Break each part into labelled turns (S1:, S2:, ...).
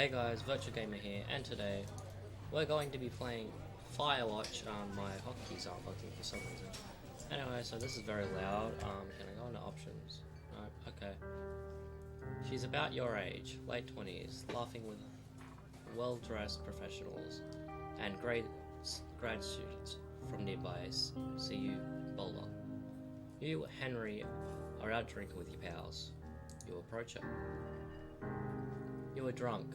S1: Hey guys, Virtual Gamer here, and today we're going to be playing Firewatch. My hotkeys aren't working for some reason. Anyway, so this is very loud. Can I go into options? No, okay. She's about your age, late 20s, laughing with well-dressed professionals and grad students from nearby CU Boulder. You, Henry, are out drinking with your pals. You approach her. You were drunk.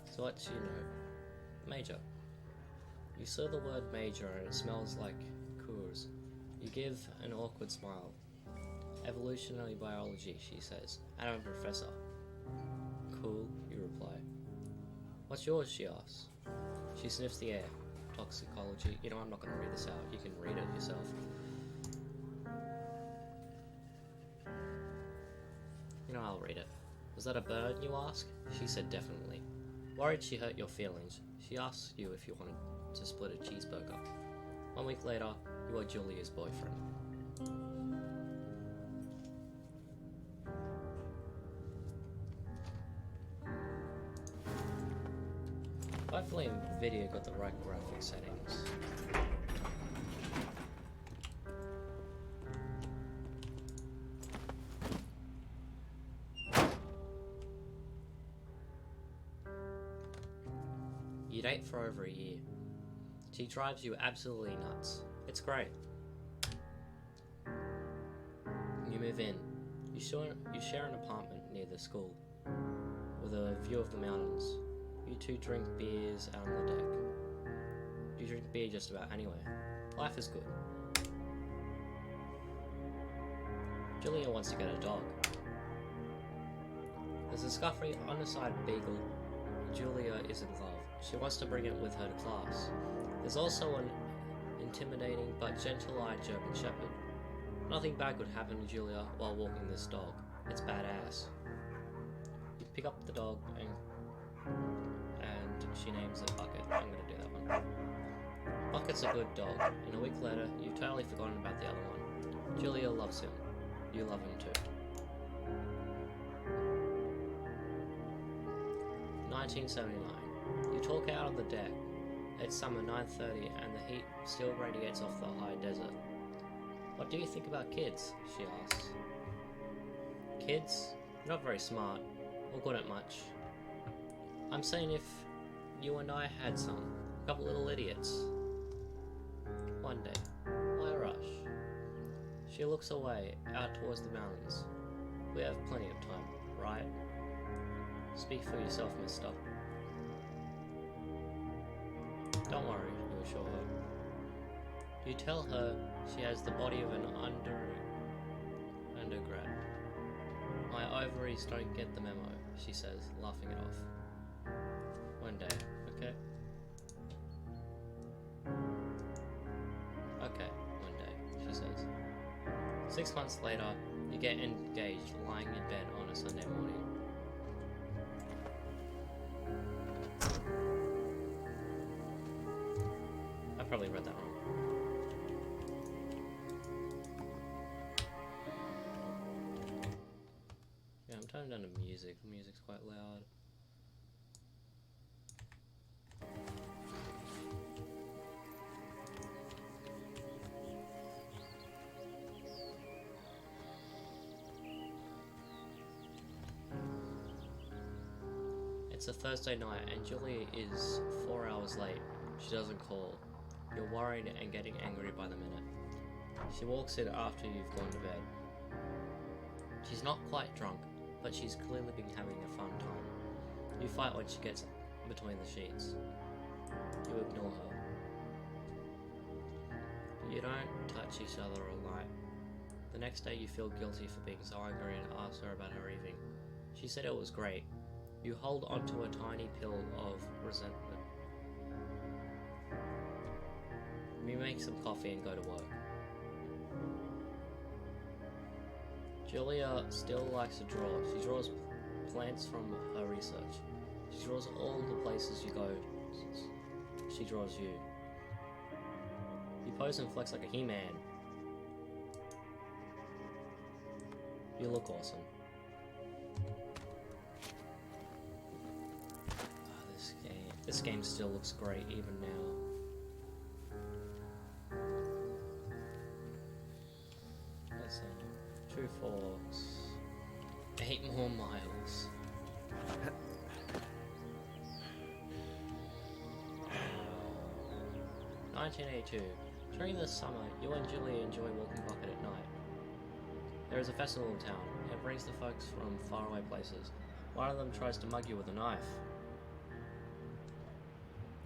S1: So what's major? You saw the word major and it smells like Coors. You give an awkward smile. Evolutionary biology, she says. And I'm a professor. Cool, you reply. What's yours, she asks. She sniffs the air. Toxicology. I'm not going to read this out. You can read it yourself. I'll read it. Was that a bird, you ask? She said definitely. Worried she hurt your feelings, she asks you if you wanted to split a cheeseburger. 1 week later, you are Julia's boyfriend. Hopefully Nvidia got the right graphic settings. You date for over a year. She drives you absolutely nuts. It's great. You move in. You share an apartment near the school, with a view of the mountains. You two drink beers out on the deck. You drink beer just about anywhere. Life is good. Julia wants to get a dog. There's a scuffy, underside beagle. Julia is in love. She wants to bring it with her to class. There's also an intimidating but gentle-eyed German Shepherd. Nothing bad could happen to Julia while walking this dog. It's badass. You pick up the dog and she names it Bucket. I'm gonna do that one. Bucket's a good dog. And a week later, you've totally forgotten about the other one. Julia loves him. You love him too. 1979. You talk out on the deck. It's summer 9:30 and the heat still radiates off the high desert. What do you think about kids? She asks. Kids? You're not very smart, or good at much. I'm saying if you and I had some. A couple little idiots. One day. Why rush? She looks away, out towards the mountains. We have plenty of time, right? Speak for yourself, mister. Don't worry, you assure her. You tell her she has the body of an undergrad. My ovaries don't get the memo, she says, laughing it off. One day, okay? Okay, one day, she says. 6 months later, you get engaged lying in bed on a Sunday morning. I probably read that wrong. Yeah, I'm turning down the music. The music's quite loud. It's a Thursday night and Julia is 4 hours late. She doesn't call. You're worried and getting angry by the minute. She walks in after you've gone to bed. She's not quite drunk, but she's clearly been having a fun time. You fight when she gets between the sheets. You ignore her. You don't touch each other all night. The next day you feel guilty for being so angry and ask her about her evening. She said it was great. You hold onto a tiny pill of resentment. You make some coffee and go to work. Julia still likes to draw. She draws plants from her research. She draws all the places you go. She draws you. You pose and flex like a He-Man. You look awesome. This game still looks great even now. Let's see. 2 forks. 8 more miles. (1982) During the summer, you and Julia enjoy walking bucket at night. There is a festival in town. It brings the folks from faraway places. One of them tries to mug you with a knife.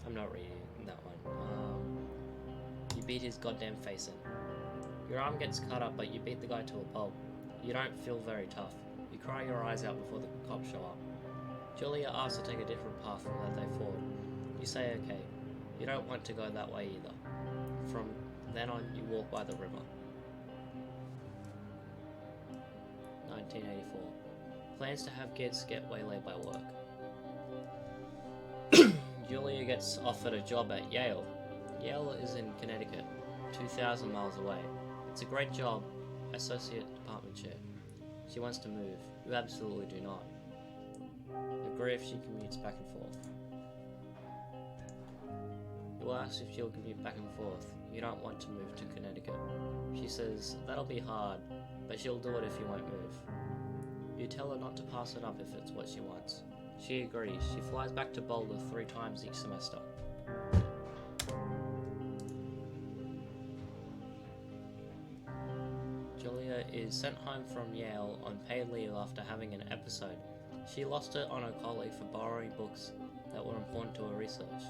S1: I'm not reading that one. You beat his goddamn face in. Your arm gets cut up, but you beat the guy to a pulp. You don't feel very tough. You cry your eyes out before the cops show up. Julia asks to take a different path from that they fought. You say okay. You don't want to go that way either. From then on, you walk by the river. 1984. Plans to have kids get waylaid by work. Julia gets offered a job at Yale. Yale is in Connecticut, 2,000 miles away. It's a great job, associate department chair. She wants to move. You absolutely do not. Agree if she commutes back and forth. You ask if she'll commute back and forth. You don't want to move to Connecticut. She says, that'll be hard, but she'll do it if you won't move. You tell her not to pass it up if it's what she wants. She agrees. She flies back to Boulder 3 times each semester. Julia is sent home from Yale on paid leave after having an episode. She lost it on a colleague for borrowing books that were important to her research.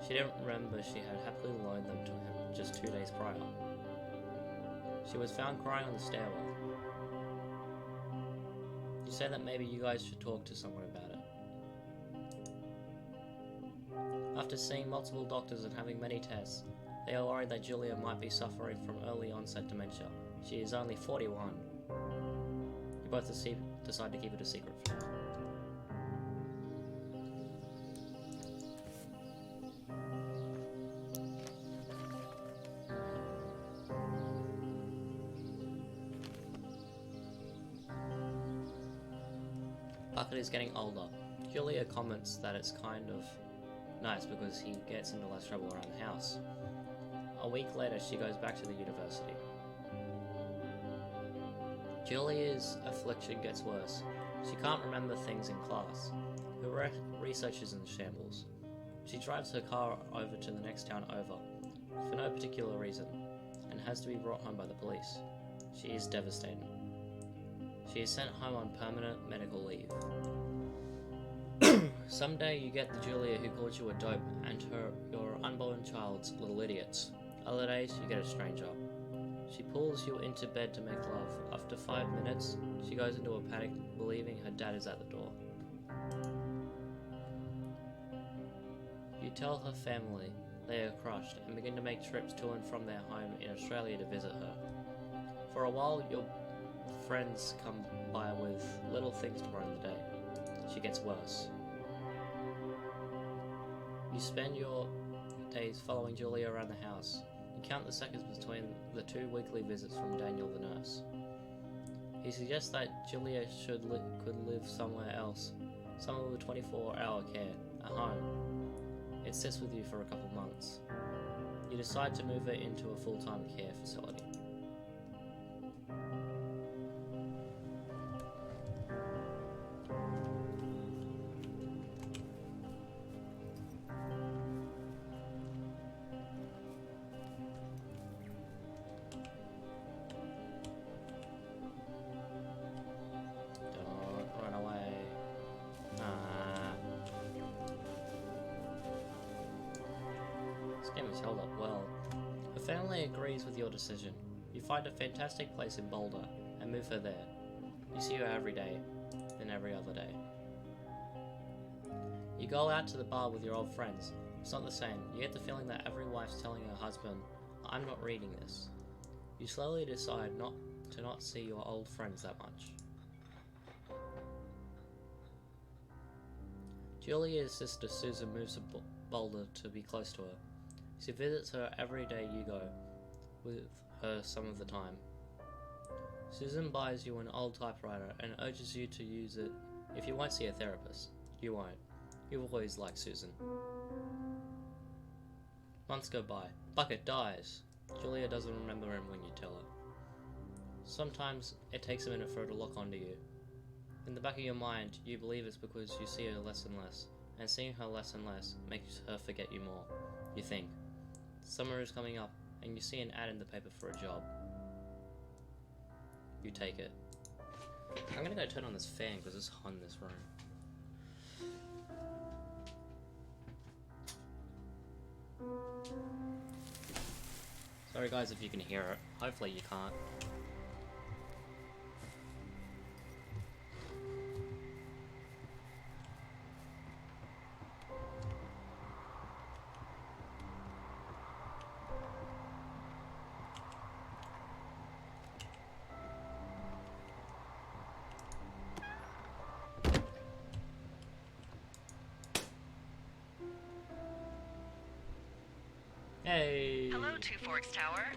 S1: She didn't remember she had happily loaned them to him just 2 days prior. She was found crying on the stairwell. You say that maybe you guys should talk to someone about it. After seeing multiple doctors and having many tests, they are worried that Julia might be suffering from early onset dementia. She is only 41. You both decide to keep it a secret for now. Bucket is getting older. Julia comments that it's kind of nice because he gets into less trouble around the house. A week later, she goes back to the university. Julia's affliction gets worse. She can't remember things in class. Her research is in shambles. She drives her car over to the next town over, for no particular reason, and has to be brought home by the police. She is devastated. She is sent home on permanent medical leave. Someday you get the Julia who called you a dope and your unborn child's little idiots. Other days you get a stranger. She pulls you into bed to make love. After 5 minutes, she goes into a panic, believing her dad is at the door. You tell her family they are crushed and begin to make trips to and from their home in Australia to visit her. For a while, your friends come by with little things to brighten the day. She gets worse. You spend your days following Julia around the house. You count the seconds between the 2 weekly visits from Daniel the nurse. He suggests that Julia could live somewhere else, somewhere with 24-hour care, at home. It sits with you for a couple months. You decide to move her into a full-time care facility. This game has held up well. Her family agrees with your decision. You find a fantastic place in Boulder and move her there. You see her every day, and every other day. You go out to the bar with your old friends. It's not the same. You get the feeling that every wife's telling her husband, I'm not reading this. You slowly decide not to see your old friends that much. Julia's sister Susan moves to Boulder to be close to her. She visits her every day you go with her some of the time. Susan buys you an old typewriter and urges you to use it if you won't see a therapist. You won't. You've always liked Susan. Months go by. Bucket dies. Julia doesn't remember him when you tell her. Sometimes it takes a minute for her to lock onto you. In the back of your mind, you believe it's because you see her less and less, and seeing her less and less makes her forget you more. You think. Summer is coming up, and you see an ad in the paper for a job. You take it. I'm gonna go turn on this fan because it's hot in this room. Sorry guys if you can hear it. Hopefully you can't. Hey!
S2: Hello, Two Forks Tower.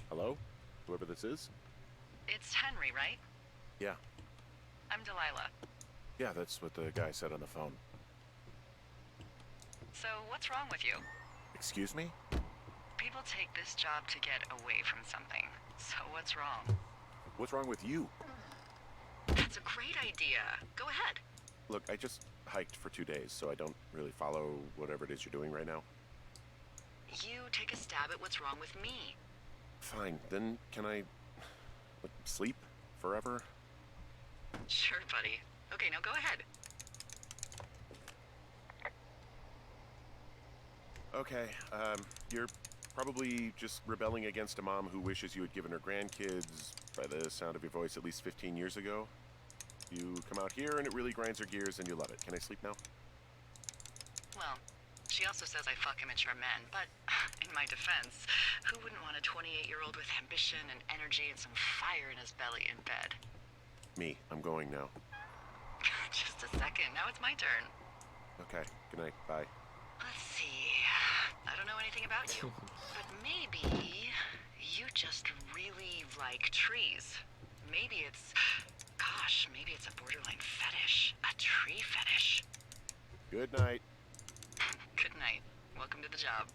S3: Hello? Whoever this is?
S2: It's Henry, right?
S3: Yeah.
S2: I'm Delilah.
S3: Yeah, that's what the guy said on the phone.
S2: So, what's wrong with you?
S3: Excuse me?
S2: People take this job to get away from something. So, what's wrong?
S3: What's wrong with you?
S2: That's a great idea. Go ahead.
S3: Look, I just hiked for 2 days, so I don't really follow whatever it is you're doing right now.
S2: You take a stab at what's wrong with me.
S3: Fine, then can I sleep forever?
S2: Sure, buddy. Okay, now go ahead.
S3: Okay, you're probably just rebelling against a mom who wishes you had given her grandkids, by the sound of your voice, at least 15 years ago. You come out here and it really grinds her gears and you love it. Can I sleep now?
S2: Well, she also says I fuck immature men, but in my defense, who wouldn't want a 28-year-old with ambition and energy and some fire in his belly in bed?
S3: Me, I'm going now.
S2: Just a second, now it's my turn.
S3: Okay, good night, bye.
S2: Let's see. I don't know anything about you, but maybe you just really like trees. Maybe it's, gosh, maybe it's a borderline fetish. A tree fetish.
S3: Good night.
S2: Good night. Welcome to the job.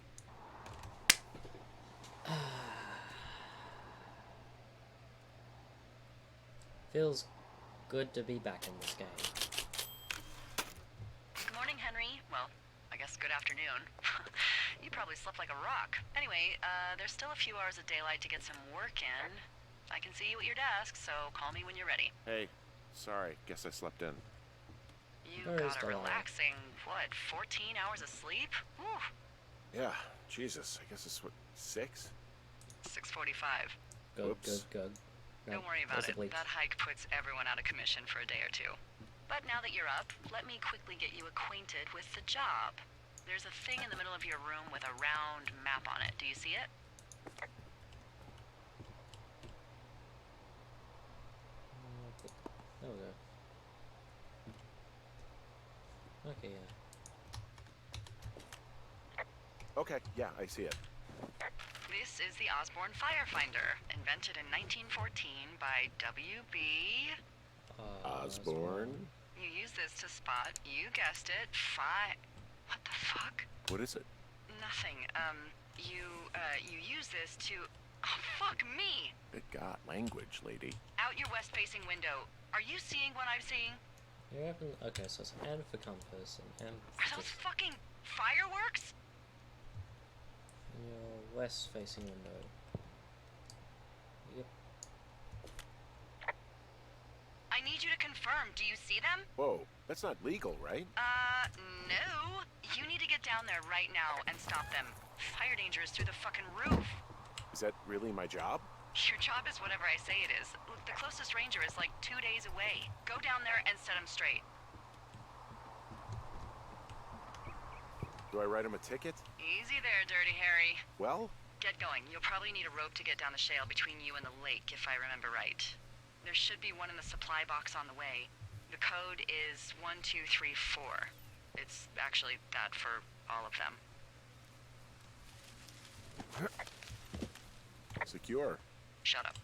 S1: Feels good to be back in this game.
S2: Good morning, Henry. Well, I guess good afternoon. You probably slept like a rock. Anyway, there's still a few hours of daylight to get some work in. I can see you at your desk, so call me when you're ready.
S3: Hey, sorry, guess I slept in.
S2: You
S1: Where is
S2: got a
S1: Delilah?
S2: relaxing, what, 14 hours of sleep? Whew.
S3: Yeah, Jesus, I guess it's what, 6?
S2: 6:45.
S1: Good,
S3: Whoops.
S1: good. No,
S2: Don't worry about
S1: there's a
S2: it.
S1: bleach.
S2: That hike puts everyone out of commission for a day or two. But now that you're up, let me quickly get you acquainted with the job. There's a thing in the middle of your room with a round map on it. Do you see it?
S1: There we go. Okay, yeah.
S3: Okay, yeah, I see it.
S2: This is the Osborne Firefinder, invented in 1914 by W.B.
S3: Osborne?
S2: You use this to spot, you guessed it, What the fuck?
S3: What is it?
S2: Nothing. You use this to... Oh, fuck me!
S3: Good God, language, lady.
S2: Out your west-facing window. Are you seeing what I'm seeing?
S1: You open. Okay, so it's M for compass and M
S2: Are
S1: for
S2: those fucking fireworks?
S1: your west facing window. Yep.
S2: I need you to confirm. Do you see them?
S3: Whoa, that's not legal, right?
S2: No. You need to get down there right now and stop them. Fire danger is through the fucking roof.
S3: Is that really my job?
S2: Your job is whatever I say it is. Look, the closest ranger is like 2 days away. Go down there and set him straight.
S3: Do I write him a ticket?
S2: Easy there, Dirty Harry.
S3: Well,
S2: Get going. You'll probably need a rope to get down the shale between you and the lake, if I remember right. There should be one in the supply box on the way. The code is 1234. It's actually that for all of them.
S3: secure.
S2: Shut up.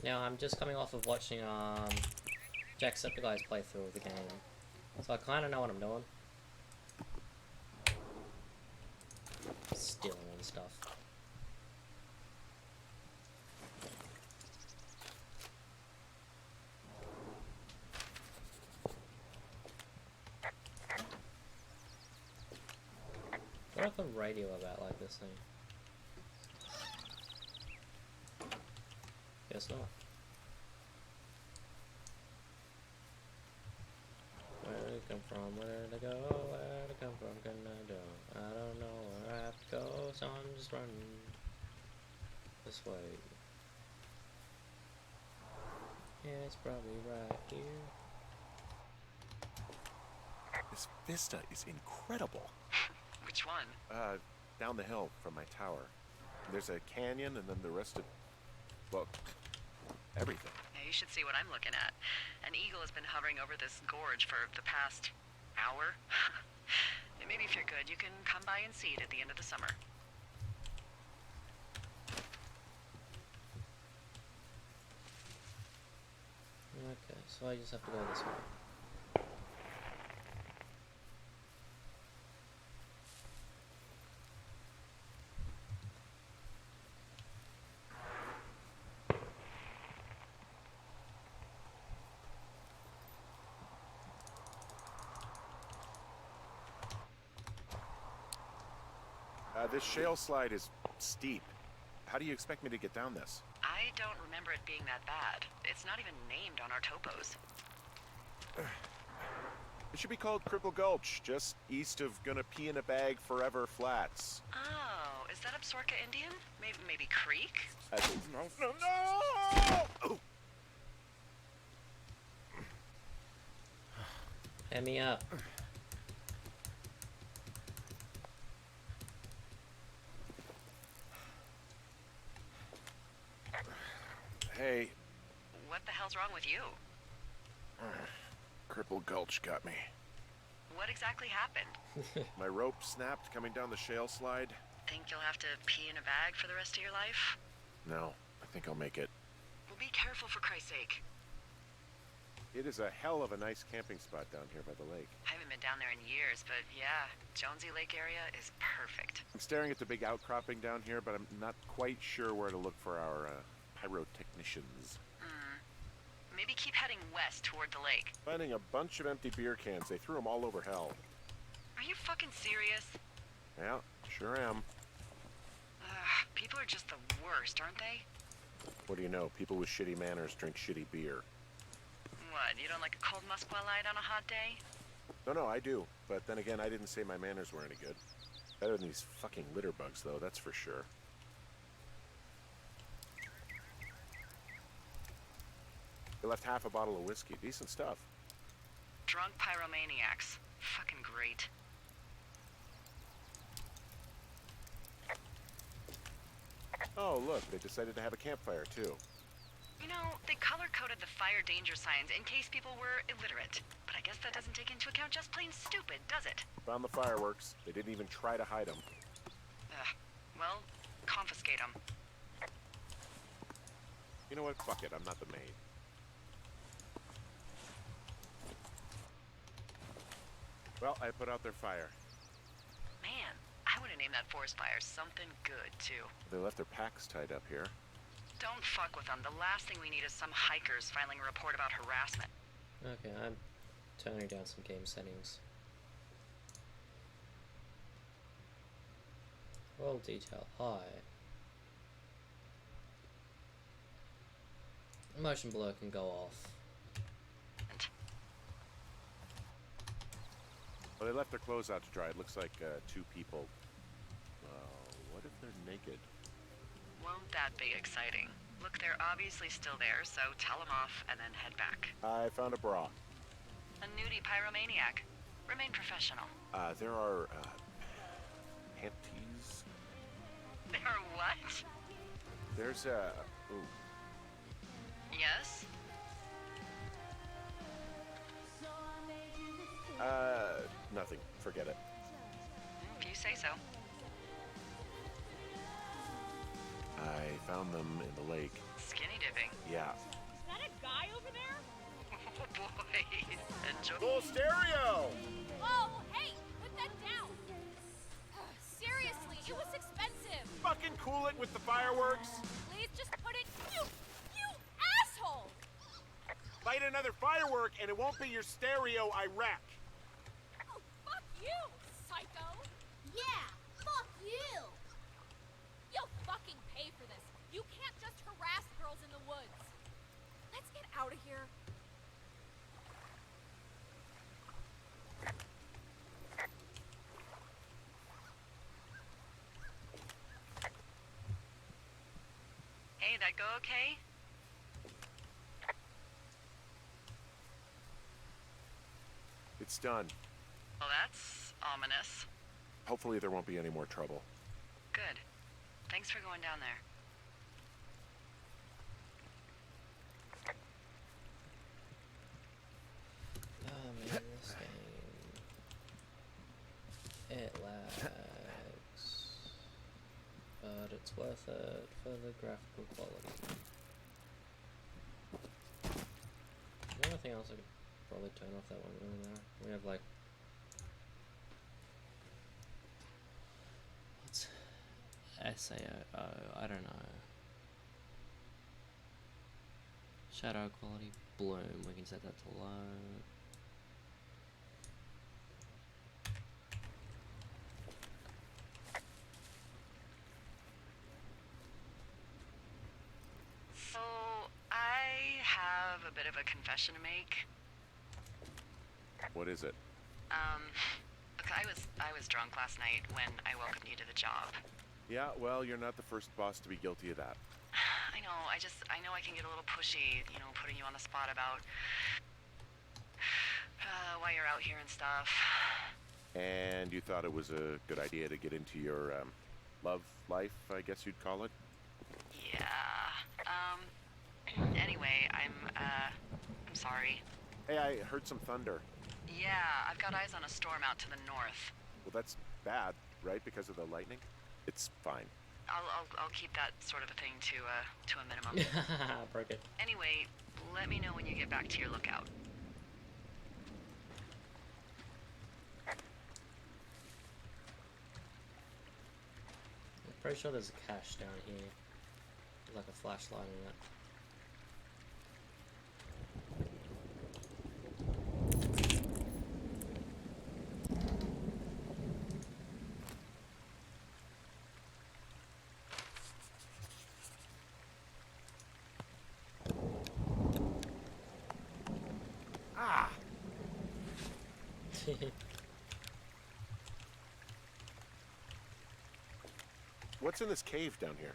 S1: Now, I'm just coming off of watching Jacksepticeye's playthrough of the game, so I kind of know what I'm doing. Stealing and stuff. What if the radio about like this thing? Guess not. Where did it come from? Where did it go? Where did it come from? Can I go? I don't know where I have to go, so I'm just running this way. Yeah, it's probably right here.
S3: This vista is incredible.
S2: Which one?
S3: Down the hill from my tower. There's a canyon and then the rest of... well, everything.
S2: Yeah, you should see what I'm looking at. An eagle has been hovering over this gorge for the past hour. And maybe if you're good, you can come by and see it at the end of the summer.
S1: Okay, so I just have to go this way.
S3: This shale slide is steep. How do you expect me to get down this?
S2: I don't remember it being that bad. It's not even named on our topos.
S3: It should be called Cripple Gulch, just east of Gonna Pee in a Bag Forever Flats.
S2: Oh, is that Absorka Indian? Maybe Creek?
S3: No! Oh.
S1: Hand me up.
S3: Hey.
S2: What the hell's wrong with you?
S3: Cripple Gulch got me.
S2: What exactly happened?
S3: My rope snapped coming down the shale slide.
S2: Think you'll have to pee in a bag for the rest of your life?
S3: No, I think I'll make it.
S2: Well, be careful for Christ's sake.
S3: It is a hell of a nice camping spot down here by the lake.
S2: I haven't been down there in years, but yeah, Jonesy Lake area is perfect.
S3: I'm staring at the big outcropping down here, but I'm not quite sure where to look for our pyrotechnicians.
S2: Maybe keep heading west toward the lake.
S3: Finding a bunch of empty beer cans. They threw them all over hell.
S2: Are you fucking serious?
S3: Yeah, sure am.
S2: People are just the worst, aren't they?
S3: What do you know? People with shitty manners drink shitty beer.
S2: What, you don't like a cold Musqua Light on a hot day?
S3: No, I do. But then again, I didn't say my manners were any good. Better than these fucking litter bugs, though, that's for sure. They left half a bottle of whiskey. Decent stuff.
S2: Drunk pyromaniacs. Fucking great.
S3: Oh, look, they decided to have a campfire, too.
S2: You know, they color-coded the fire danger signs in case people were illiterate. But I guess that doesn't take into account just plain stupid, does it?
S3: Found the fireworks. They didn't even try to hide them.
S2: Well, confiscate them.
S3: You know what? Fuck it. I'm not the maid. Well, I put out their fire.
S2: Man, I would have named that forest fire something good, too.
S3: They left their packs tied up here.
S2: Don't fuck with them. The last thing we need is some hikers filing a report about harassment.
S1: Okay, I'm turning down some game settings. Roll detail high. Motion blur can go off.
S3: Well, they left their clothes out to dry. It looks like two people. What if they're naked?
S2: Won't that be exciting? Look, they're obviously still there, so tell them off and then head back.
S3: I found a bra.
S2: A nudie pyromaniac. Remain professional.
S3: There are, panties.
S2: There are what?
S3: There's a... ooh.
S2: Yes?
S3: Nothing. Forget forget it.
S2: If you say so.
S3: I found them in the lake.
S2: Skinny dipping.
S3: Yeah.
S4: Is that a guy over there?
S2: Oh boy. Enjoy.
S3: Full stereo!
S4: Oh, hey, put that down. Seriously, it was expensive.
S3: Fucking cool it with the fireworks.
S4: Please just put it. You asshole!
S3: Light another firework and it won't be your stereo I wreck.
S4: Oh, fuck you, psycho.
S5: Yeah, fuck you!
S4: You'll fucking pay for this. You can't just harass girls in the woods. Let's get out of here.
S2: Hey, that go okay?
S3: It's done.
S2: Well, that's ominous.
S3: Hopefully there won't be any more trouble.
S2: Good. Thanks for going down there.
S1: Oh man, this game. It lags. But it's worth it for the graphical quality. The only thing else I could probably turn off that one really now. We have like what's SAO? I don't know. Shadow quality bloom, we can set that to low.
S2: So, I have a bit of a confession to make.
S3: What is it?
S2: Look, I was drunk last night when I welcomed you to the job.
S3: Yeah, well, you're not the first boss to be guilty of that.
S2: I know, I know I can get a little pushy, you know, putting you on the spot about why you're out here and stuff.
S3: And you thought it was a good idea to get into your, love life, I guess you'd call it?
S2: Yeah. Anyway, I'm sorry.
S3: Hey, I heard some thunder.
S2: Yeah, I've got eyes on a storm out to the north.
S3: Well, that's bad, right? Because of the lightning? It's fine.
S2: I'll keep that sort of a thing to a minimum.
S1: Broke it.
S2: Anyway, let me know when you get back to your lookout.
S1: I'm pretty sure there's a cache down here. There's like a flashlight in it.
S3: Ah! What's in this cave down here?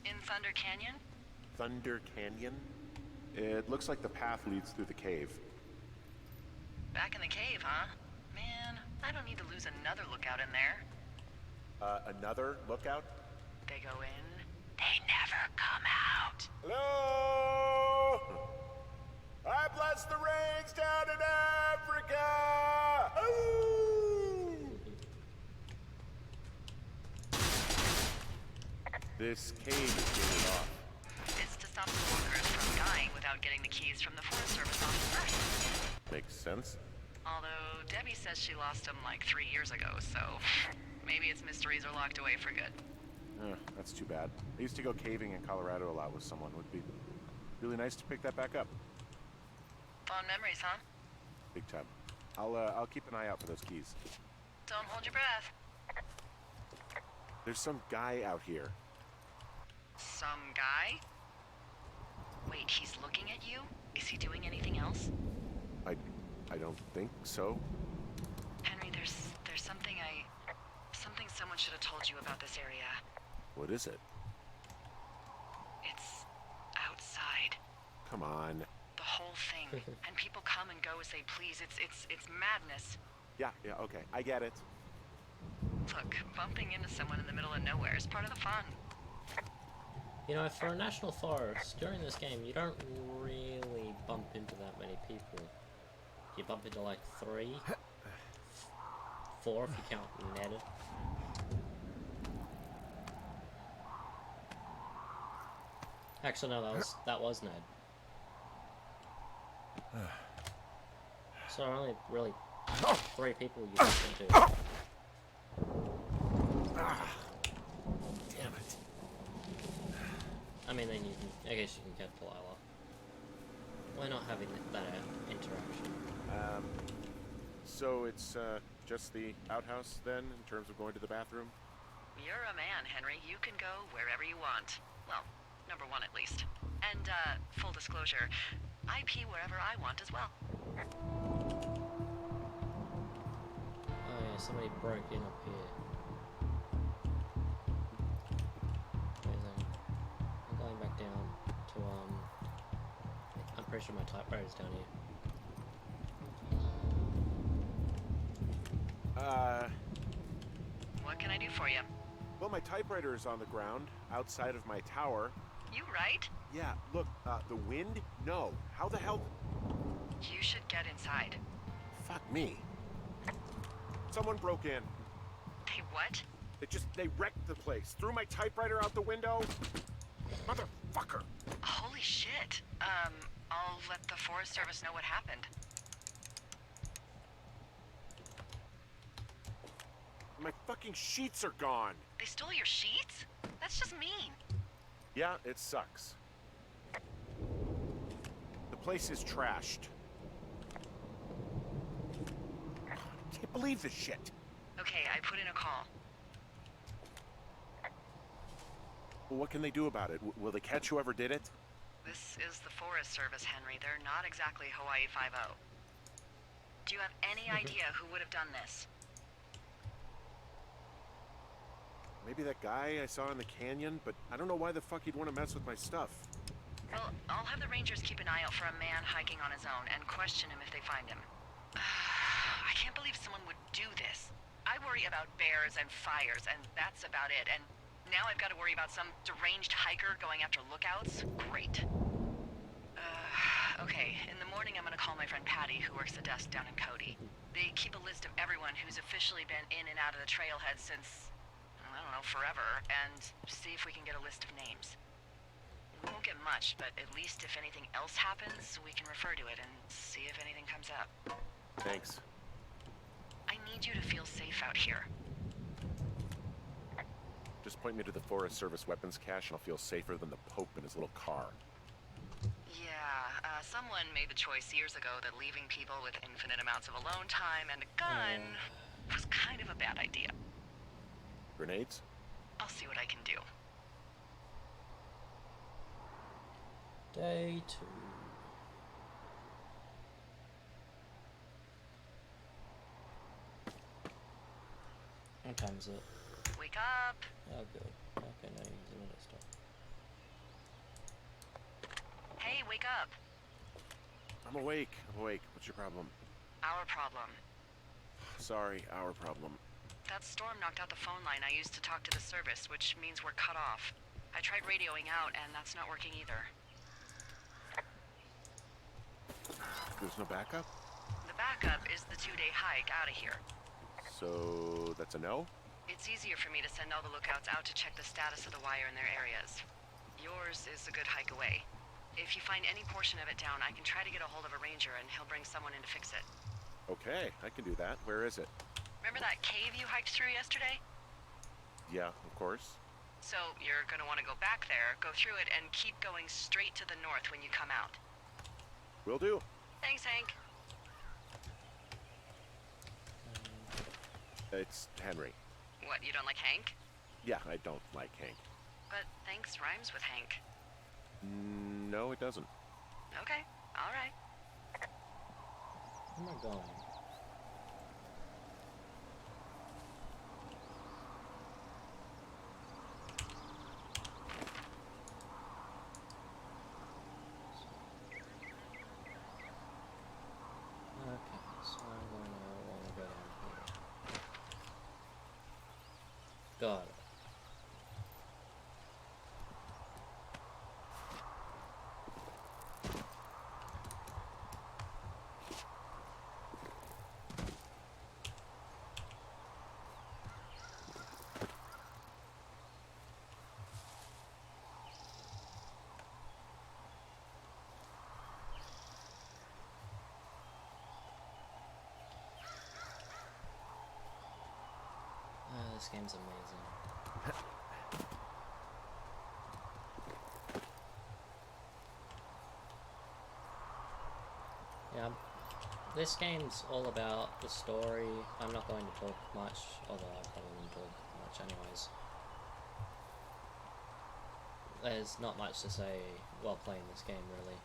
S2: In Thunder Canyon?
S3: Thunder Canyon? It looks like the path leads through the cave.
S2: Back in the cave, huh? Man, I don't need to lose another lookout in there.
S3: Another lookout?
S2: They go in, they never come out.
S3: Hello! I bless the rains down in Africa! Ooh! This cave is gated off.
S2: It's to stop the walkers from dying without getting the keys from the Forest Service off the site.
S3: Makes sense.
S2: Although Debbie says she lost them like 3 years ago, so maybe its mysteries are locked away for good.
S3: That's too bad. I used to go caving in Colorado a lot with someone. Would be really nice to pick that back up.
S2: Fond memories, huh?
S3: Big time. I'll keep an eye out for those keys.
S2: Don't hold your breath.
S3: There's some guy out here.
S2: Some guy? Wait, he's looking at you? Is he doing anything else?
S3: I don't think so.
S2: Henry, there's something someone should have told you about this area.
S3: What is it?
S2: It's outside.
S3: Come on.
S2: The whole thing. And people come and go as they please. It's madness.
S3: Yeah, okay. I get it.
S2: Look, bumping into someone in the middle of nowhere is part of the fun.
S1: You know, for a national forest, during this game, you don't really bump into that many people. You bump into like 3. 4 if you count Ned. Actually, no, that was Ned. So only really 3 people you can do.
S3: Damn it.
S1: I mean, then you can, I guess you can get Delilah. We're not having that interaction.
S3: So it's just the outhouse then, in terms of going to the bathroom?
S2: You're a man, Henry. You can go wherever you want. Well, number 1 at least. And, full disclosure, I pee wherever I want as well.
S1: Oh yeah, somebody broke in up here. Amazing. I'm going back down to, I'm pretty sure my typewriter's down here.
S2: What can I do for you?
S3: Well, my typewriter is on the ground, outside of my tower.
S2: You right?
S3: Yeah, look, the wind? No. How the hell?
S2: You should get inside.
S3: Fuck me. Someone broke in.
S2: Hey, what?
S3: They wrecked the place. Threw my typewriter out the window. Motherfucker.
S2: Holy shit. I'll let the Forest Service know what happened.
S3: My fucking sheets are gone.
S2: They stole your sheets? That's just mean.
S3: Yeah, it sucks. The place is trashed. I can't believe this shit.
S2: Okay, I put in a call.
S3: Well, what can they do about it? Will they catch whoever did it?
S2: This is the Forest Service, Henry. They're not exactly Hawaii Five-0. Do you have any idea who would have done this?
S3: Maybe that guy I saw in the canyon, but I don't know why the fuck he'd want to mess with my stuff.
S2: Well, I'll have the Rangers keep an eye out for a man hiking on his own and question him if they find him. I can't believe someone would do this. I worry about bears and fires, and that's about it. And now I've got to worry about some deranged hiker going after lookouts? Great. Okay, in the morning I'm gonna call my friend Patty, who works the desk down in Cody. They keep a list of everyone who's officially been in and out of the trailhead since, I don't know, forever, and see if we can get a list of names. We won't get much, but at least if anything else happens, we can refer to it and see if anything comes up.
S3: Thanks.
S2: I need you to feel safe out here.
S3: Just point me to the Forest Service weapons cache and I'll feel safer than the Pope in his little car.
S2: Yeah, someone made the choice years ago that leaving people with infinite amounts of alone time and a gun was kind of a bad idea.
S3: Grenades?
S2: I'll see what I can do.
S1: Day 2. What time is it?
S2: Wake up!
S1: Oh, good. Okay, now you're doing this stuff.
S2: Hey, wake up!
S3: I'm awake. What's your problem?
S2: Our problem.
S3: Sorry, our problem.
S2: That storm knocked out the phone line I used to talk to the service, which means we're cut off. I tried radioing out, and that's not working either.
S3: There's no backup?
S2: The backup is the 2-day hike out of here.
S3: So, that's a no?
S2: It's easier for me to send all the lookouts out to check the status of the wire in their areas. Yours is a good hike away. If you find any portion of it down, I can try to get a hold of a ranger and he'll bring someone in to fix it.
S3: Okay, I can do that. Where is it?
S2: Remember that cave you hiked through yesterday?
S3: Yeah, of course.
S2: So you're gonna want to go back there, go through it, and keep going straight to the north when you come out.
S3: Will do.
S2: Thanks, Hank.
S3: It's Henry.
S2: What, you don't like Hank?
S3: Yeah, I don't like Hank.
S2: But thanks rhymes with Hank.
S3: No, it doesn't.
S2: Okay, all right.
S1: Where am I going? Okay, so I'm gonna wanna go down here. Got it. This game's amazing. Yeah, this game's all about the story. I'm not going to talk much, although I probably won't talk much anyways. There's not much to say while playing this game, really.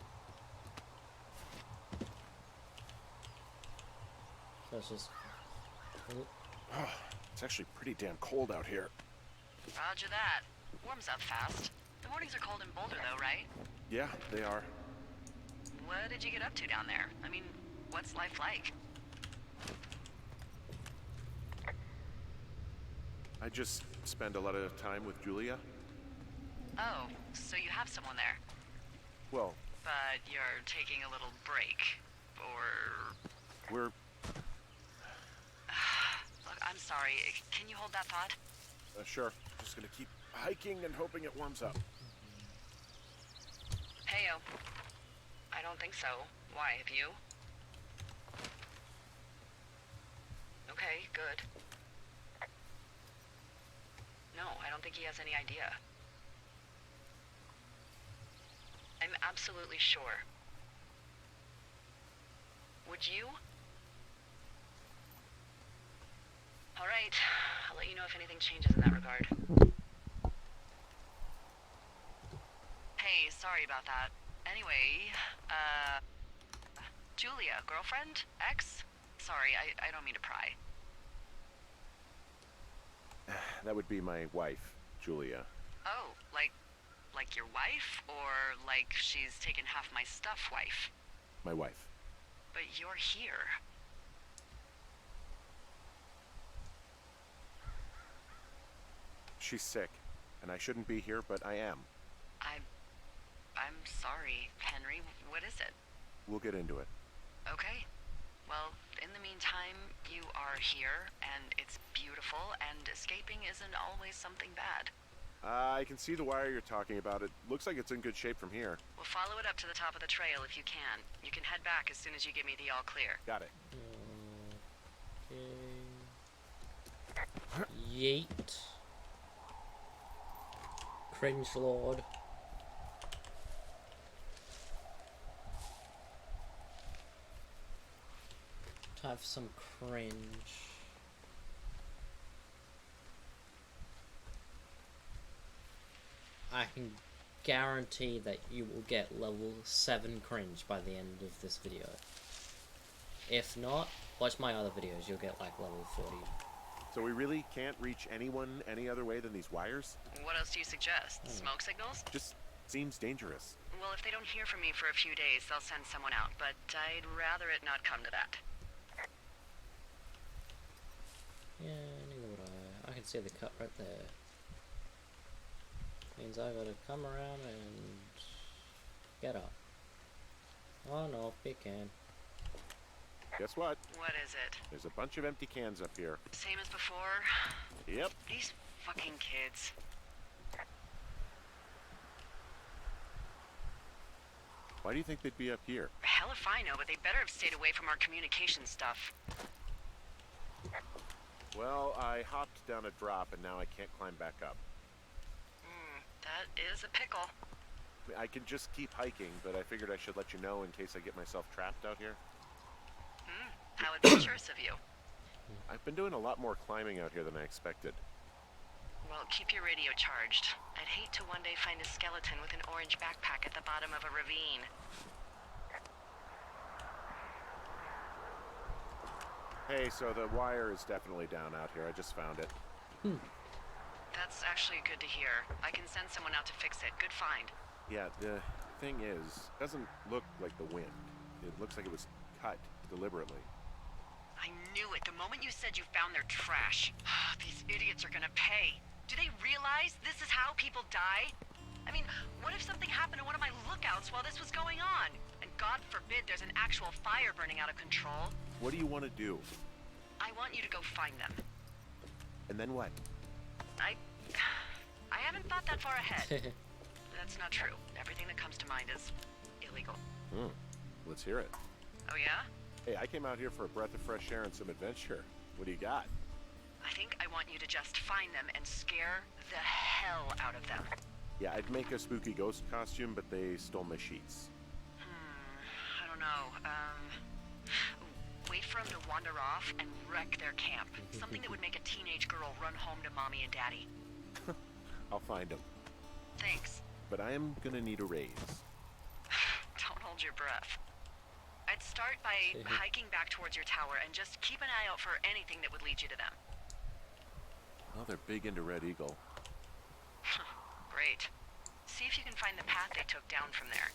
S1: So it's just...
S3: It's actually pretty damn cold out here.
S2: Roger that. Warms up fast. The mornings are cold in Boulder, though, right?
S3: Yeah, they are.
S2: What did you get up to down there? I mean, what's life like?
S3: I just spend a lot of time with Julia.
S2: Oh, so you have someone there.
S3: Well,
S2: But you're taking a little break. Or...
S3: we're...
S2: Look, I'm sorry. Can you hold that thought?
S3: Sure. Just gonna keep hiking and hoping it warms up.
S2: Heyo. I don't think so. Why, have you? Okay, good. No, I don't think he has any idea. I'm absolutely sure. Would you? All right, I'll let you know if anything changes in that regard. Hey, sorry about that. Anyway, Julia, girlfriend? Ex? Sorry, I don't mean to pry.
S3: That would be my wife, Julia.
S2: Oh, like your wife? Or like she's taken half my stuff wife?
S3: My wife.
S2: But you're here.
S3: She's sick, and I shouldn't be here, but I am.
S2: I'm sorry, Henry. What is it?
S3: We'll get into it.
S2: Okay. Well, in the meantime, you are here, and it's beautiful, and escaping isn't always something bad.
S3: I can see the wire you're talking about. It looks like it's in good shape from here.
S2: We'll follow it up to the top of the trail if you can. You can head back as soon as you give me the all clear.
S3: Got it.
S1: Okay. Yeet. Cringe Lord. Time for some cringe. I can guarantee that you will get level 7 cringe by the end of this video. If not, watch my other videos, you'll get like level 40.
S3: So we really can't reach anyone any other way than these wires?
S2: What else do you suggest? Smoke signals?
S3: Just seems dangerous.
S2: Well, if they don't hear from me for a few days, they'll send someone out, but I'd rather it not come to that.
S1: Yeah, neither would I. I can see the cut right there. Means I gotta come around and get up. Oh no, big can.
S3: Guess what?
S2: What is it?
S3: There's a bunch of empty cans up here.
S2: Same as before?
S3: Yep.
S2: These fucking kids.
S3: Why do you think they'd be up here?
S2: Hell if I know, but they better have stayed away from our communication stuff.
S3: Well, I hopped down a drop and now I can't climb back up.
S2: That is a pickle.
S3: I can just keep hiking, but I figured I should let you know in case I get myself trapped out here.
S2: How adventurous of you.
S3: I've been doing a lot more climbing out here than I expected.
S2: Well, keep your radio charged. I'd hate to one day find a skeleton with an orange backpack at the bottom of a ravine.
S3: Hey, so the wire is definitely down out here. I just found it.
S2: That's actually good to hear. I can send someone out to fix it. Good find.
S3: Yeah, the thing is, it doesn't look like the wind. It looks like it was cut deliberately.
S2: I knew it the moment you said you found their trash. These idiots are gonna pay. Do they realize this is how people die? I mean, what if something happened to one of my lookouts while this was going on? And God forbid there's an actual fire burning out of control.
S3: What do you want to do?
S2: I want you to go find them.
S3: And then what?
S2: I haven't thought that far ahead. That's not true. Everything that comes to mind is illegal.
S3: Let's hear it.
S2: Oh yeah?
S3: Hey, I came out here for a breath of fresh air and some adventure. What do you got?
S2: I think I want you to just find them and scare the hell out of them.
S3: Yeah, I'd make a spooky ghost costume, but they stole my sheets.
S2: I don't know. Wait for them to wander off and wreck their camp. Something that would make a teenage girl run home to mommy and daddy.
S3: I'll find them.
S2: Thanks.
S3: But I am gonna need a raise.
S2: Don't hold your breath. I'd start by hiking back towards your tower and just keep an eye out for anything that would lead you to them.
S3: Well, they're big into Red Eagle.
S2: Great. See if you can find the path they took down from there.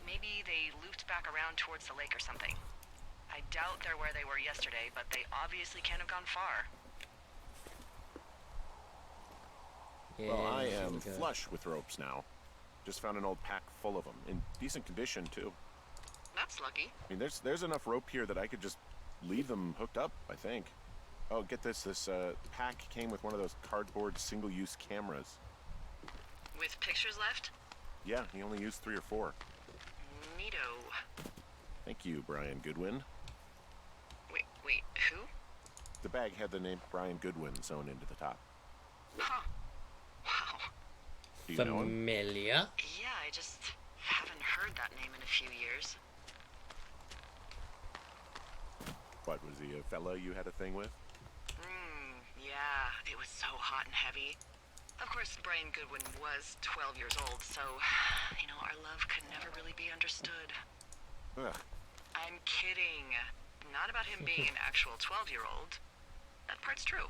S2: Maybe they looped back around towards the lake or something. I doubt they're where they were yesterday, but they obviously can't have gone far.
S1: Yeah,
S3: Well, I
S1: here
S3: am
S1: we go.
S3: flush with ropes now. Just found an old pack full of them, in decent condition, too.
S2: That's lucky.
S3: I mean, there's enough rope here that I could just leave them hooked up, I think. Oh, get this. This pack came with one of those cardboard single-use cameras.
S2: With pictures left?
S3: Yeah, he only used 3 or 4.
S2: Neato.
S3: Thank you, Brian Goodwin.
S2: Wait, who?
S3: The bag had the name Brian Goodwin sewn into the top.
S2: Huh. Wow.
S3: Do you know him?
S1: Familiar.
S2: Yeah, I just haven't heard that name in a few years.
S3: What, was he a fella you had a thing with?
S2: Yeah, it was so hot and heavy. Of course, Brian Goodwin was 12 years old, so, our love could never really be understood.
S3: Ugh.
S2: I'm kidding. Not about him being an actual 12-year-old. That part's true.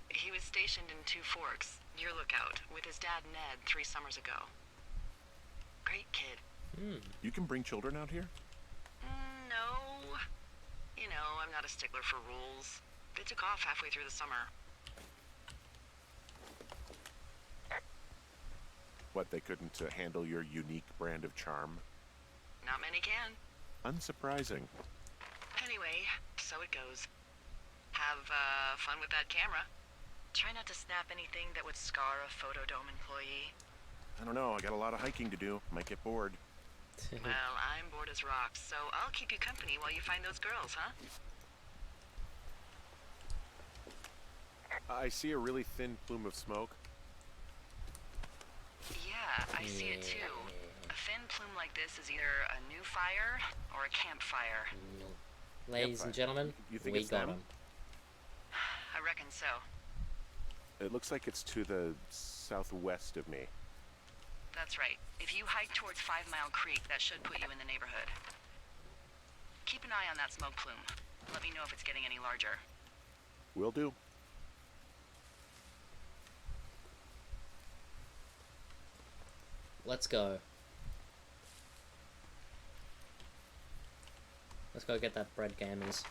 S2: He was stationed in Two Forks, your lookout, with his dad Ned 3 summers ago. Great kid.
S3: You can bring children out here?
S2: No. I'm not a stickler for rules. They took off halfway through the summer.
S3: What, they couldn't handle your unique brand of charm?
S2: Not many can.
S3: Unsurprising.
S2: Anyway, so it goes. Have fun with that camera. Try not to snap anything that would scar a Photodome employee.
S3: I don't know, I got a lot of hiking to do. Might get bored.
S2: Well, I'm bored as rocks, so I'll keep you company while you find those girls, huh?
S3: I see a really thin plume of smoke.
S2: Yeah, I see it too. A thin plume like this is either a new fire or a campfire.
S1: Ladies and
S3: Campfire.
S1: gentlemen,
S3: You think
S1: we
S3: it's
S1: got
S3: them?
S1: him.
S2: I reckon so.
S3: It looks like it's to the southwest of me.
S2: That's right. If you hike towards 5 Mile Creek, that should put you in the neighborhood. Keep an eye on that smoke plume. Let me know if it's getting any larger.
S3: Will do.
S1: Let's go. Let's go get that bread, gamers.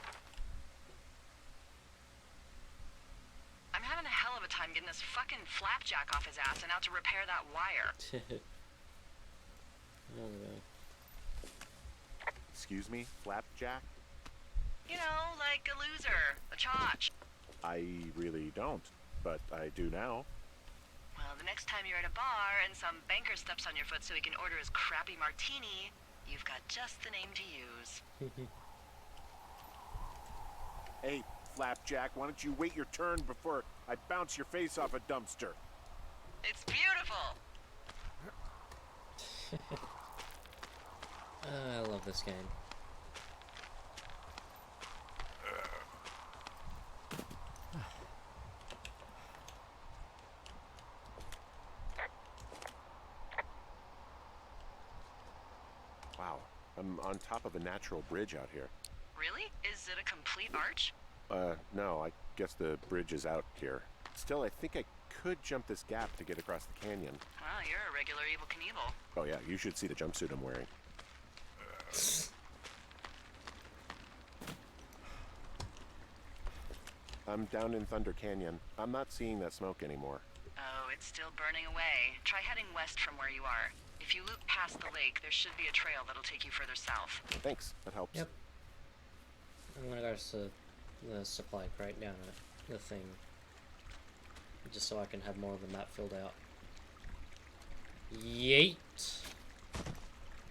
S2: I'm having a hell of a time getting this fucking flapjack off his ass and out to repair that wire.
S1: Oh, no.
S3: Excuse me, Flapjack?
S2: Like a loser, a chotch.
S3: I really don't, but I do now.
S2: Well, the next time you're at a bar and some banker steps on your foot so he can order his crappy martini, you've got just the name to use.
S3: Hey, Flapjack, why don't you wait your turn before I bounce your face off a dumpster?
S2: It's beautiful.
S1: I love this game.
S3: Wow, I'm on top of a natural bridge out here.
S2: Really? Is it a complete arch?
S3: No, I guess the bridge is out here. Still, I think I could jump this gap to get across the canyon.
S2: Well, you're a regular Evel Knievel.
S3: Oh yeah, you should see the jumpsuit I'm wearing. I'm down in Thunder Canyon. I'm not seeing that smoke anymore.
S2: Oh, it's still burning away. Try heading west from where you are. If you loop past the lake, there should be a trail that'll take you further south.
S3: Thanks, that helps.
S1: Yep. I'm gonna go to the supply crate down at the thing. Just so I can have more of the map filled out. Yeet!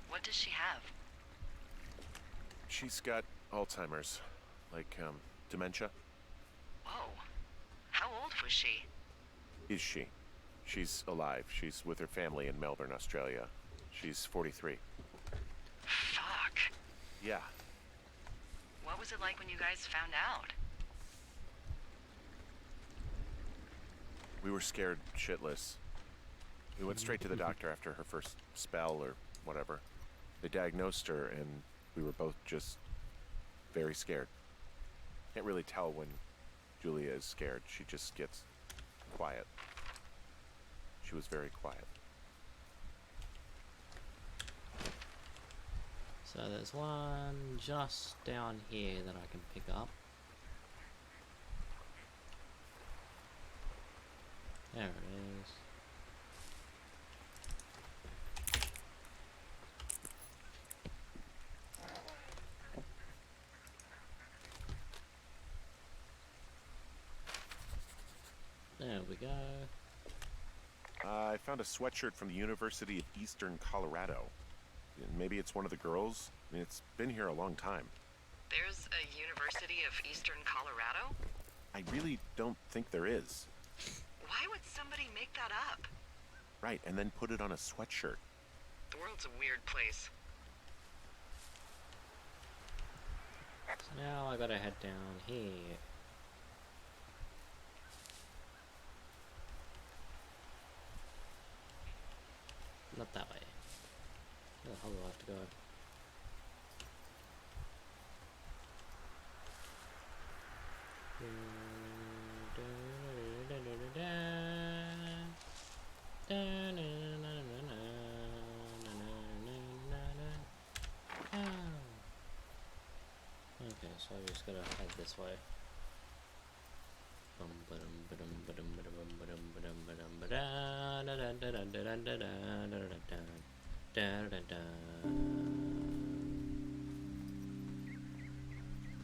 S2: What does she have?
S3: She's got Alzheimer's. Like, dementia.
S2: Whoa. How old was she?
S3: Is she? She's alive. She's with her family in Melbourne, Australia. She's 43.
S2: Fuck.
S3: Yeah.
S2: What was it like when you guys found out?
S3: We were scared shitless. We went straight to the doctor after her first spell or whatever. They diagnosed her and we were both just very scared. Can't really tell when Julia is scared. She just gets quiet. She was very quiet.
S1: So there's one just down here that I can pick up. There it is. There we go.
S3: I found a sweatshirt from the University of Eastern Colorado. Maybe it's one of the girls? I mean, it's been here a long time.
S2: There's a University of Eastern Colorado?
S3: I really don't think there is.
S2: Why would somebody make that up?
S3: Right, and then put it on a sweatshirt.
S2: The world's a weird place.
S1: So now I gotta head down here. Not that way. Where the hell do I have to go? Okay, so I just gotta head this way.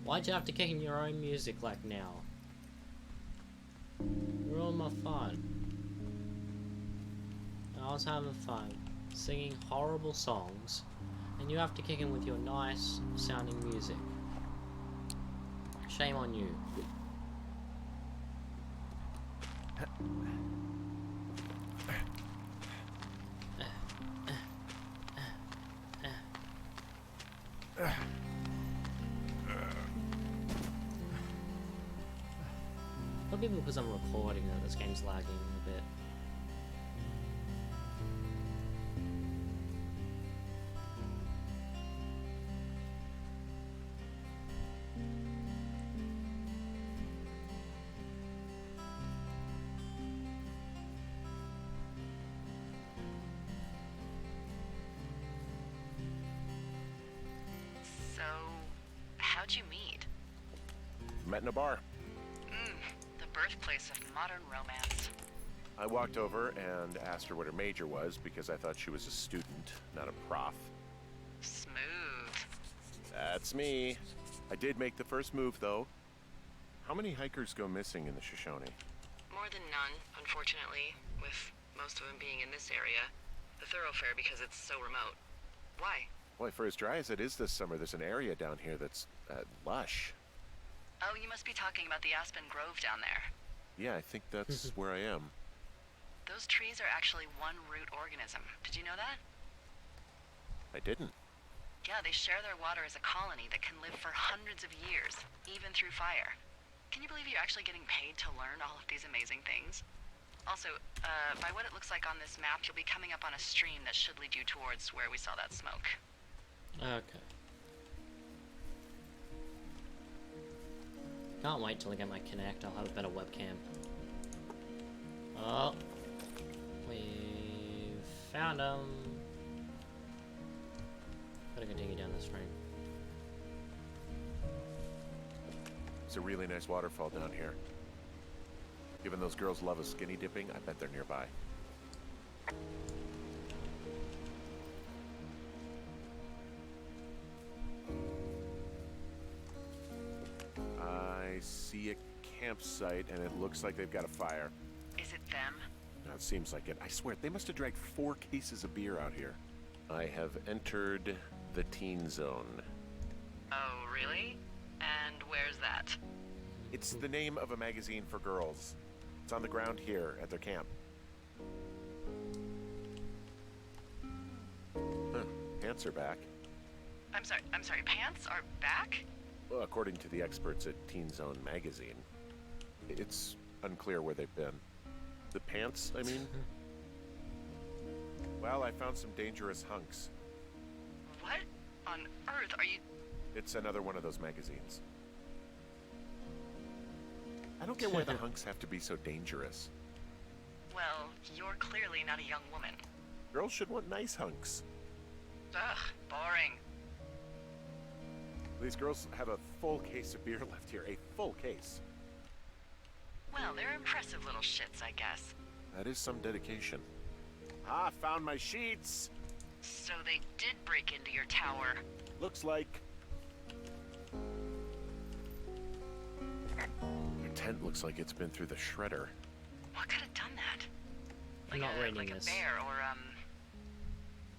S1: Why'd you have to kick in your own music like now? Ruin my fun. I was having fun singing horrible songs, and you have to kick in with your nice sounding music. Shame on you. Probably because I'm recording that this game's lagging a bit.
S2: So, how'd you meet?
S3: Met in a bar.
S2: The birthplace of modern romance.
S3: I walked over and asked her what her major was because I thought she was a student, not a prof.
S2: Smooth.
S3: That's me. I did make the first move, though. How many hikers go missing in the Shoshone?
S2: More than none, unfortunately, with most of them being in this area. The thoroughfare because it's so remote. Why?
S3: Boy, for as dry as it is this summer, there's an area down here that's lush.
S2: Oh, you must be talking about the Aspen Grove down there.
S3: Yeah, I think that's where I am.
S2: Those trees are actually one root organism. Did you know that?
S3: I didn't.
S2: Yeah, they share their water as a colony that can live for hundreds of years, even through fire. Can you believe you're actually getting paid to learn all of these amazing things? Also, by what it looks like on this map, you'll be coming up on a stream that should lead you towards where we saw that smoke.
S1: Okay. Can't wait till I get my Kinect. I'll have a better webcam. Oh, we found them. Gotta continue down this stream.
S3: It's a really nice waterfall down here. Given those girls love a skinny dipping, I bet they're nearby. I see a campsite, and it looks like they've got a fire.
S2: Is it them?
S3: Now, it seems like it. I swear, they must have dragged 4 cases of beer out here. I have entered the teen zone.
S2: Oh, really? And where's that?
S3: It's the name of a magazine for girls. It's on the ground here at their camp. Huh. Pants are back.
S2: I'm sorry, pants are back?
S3: Well, according to the experts at Teen Zone magazine. It's unclear where they've been. The pants, I mean? Well, I found some dangerous hunks.
S2: What on earth are you...
S3: It's another one of those magazines. I don't get why the hunks have to be so dangerous.
S2: Well, you're clearly not a young woman.
S3: Girls should want nice hunks.
S2: Ugh, boring.
S3: These girls have a full case of beer left here. A full case.
S2: Well, they're impressive little shits, I guess.
S3: That is some dedication. Ah, found my sheets!
S2: So they did break into your tower.
S3: Looks like... Your tent looks like it's been through the shredder.
S2: What could have done that?
S1: I'm not reading
S2: like
S1: this.
S2: a bear or,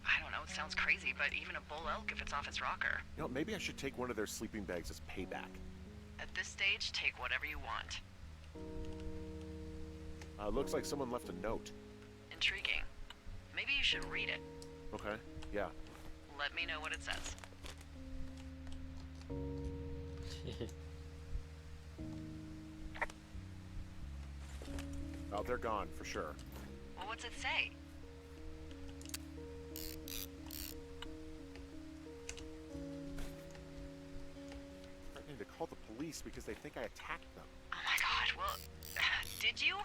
S2: I don't know, it sounds crazy, but even a bull elk if it's off its rocker.
S3: You know, maybe I should take one of their sleeping bags as payback.
S2: At this stage, take whatever you want.
S3: Looks like someone left a note.
S2: Intriguing. Maybe you should read it.
S3: Okay, yeah.
S2: Let me know what it says.
S3: Oh, they're gone, for sure.
S2: Well, what's it say?
S3: Threatening to call the police because they think I attacked them.
S2: Oh my god, well, did you?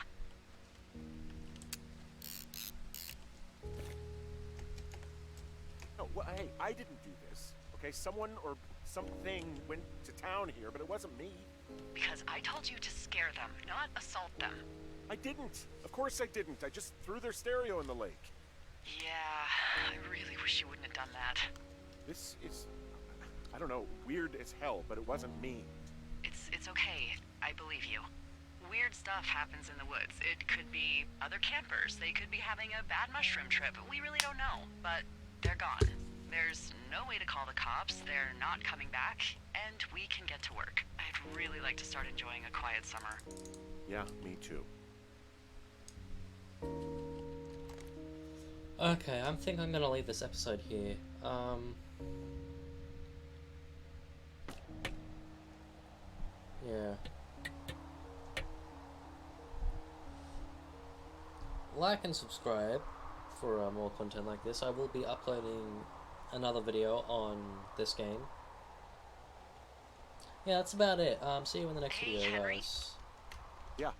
S3: No, well, hey, I didn't do this. Okay, someone or something went to town here, but it wasn't me.
S2: Because I told you to scare them, not assault them.
S3: I didn't. Of course I didn't. I just threw their stereo in the lake.
S2: Yeah, I really wish you wouldn't have done that.
S3: This is, I don't know, weird as hell, but it wasn't me.
S2: It's okay. I believe you. Weird stuff happens in the woods. It could be other campers. They could be having a bad mushroom trip. We really don't know. But they're gone. There's no way to call the cops. They're not coming back. And we can get to work. I'd really like to start enjoying a quiet summer.
S3: Yeah, me too.
S1: Okay, I think I'm gonna leave this episode here. Yeah. Like and subscribe for more content like this. I will be uploading another video on this game. Yeah, that's about it. See you in the next
S2: Hey,
S1: video,
S2: Henry.
S1: guys.
S3: Yeah,